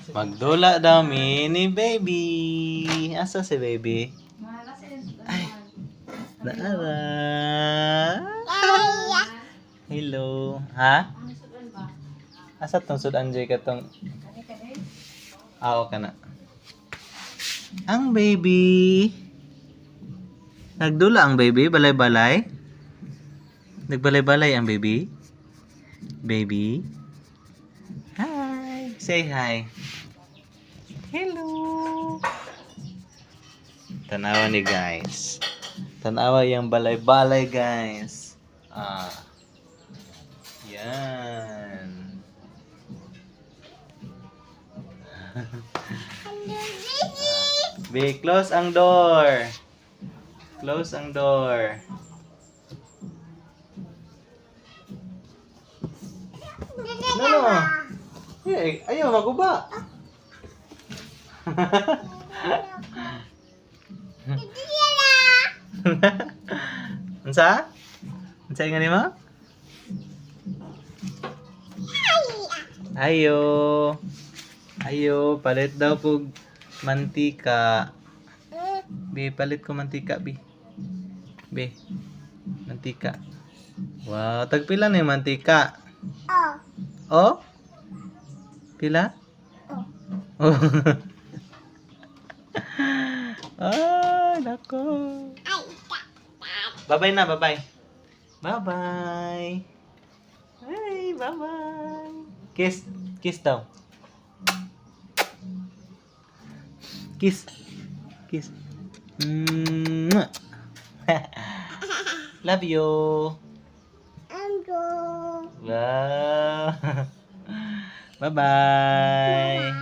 Magdula daw ni baby. Asa si baby? Ay, naara. Hello. Ha? Asa tong sud Anjoy ka tong? Oo ka na. Ang baby. Nagdula ang baby, balay-balay. Nagbalay-balay ang baby. Baby. Hi. Say hi. Hello. Tanawa ni guys. Tanawa yung balay-balay guys. Ah. Yan. Be, close ang door. Close ang door. No. Eh, ayaw maguba. Unsa? Unsa nga nimo? Ayo. Ayo, palit daw kog mantika. Be, palit ko mantika, be. Be. Mantika. Wow, tagpila na yung mantika. Oh? Pila? Oh. Ay, nako. Bye-bye na, bye-bye. Bye-bye. Ay, bye-bye. Kiss. Kiss daw. Kiss. Kiss. Love you. Wow. Bye-bye.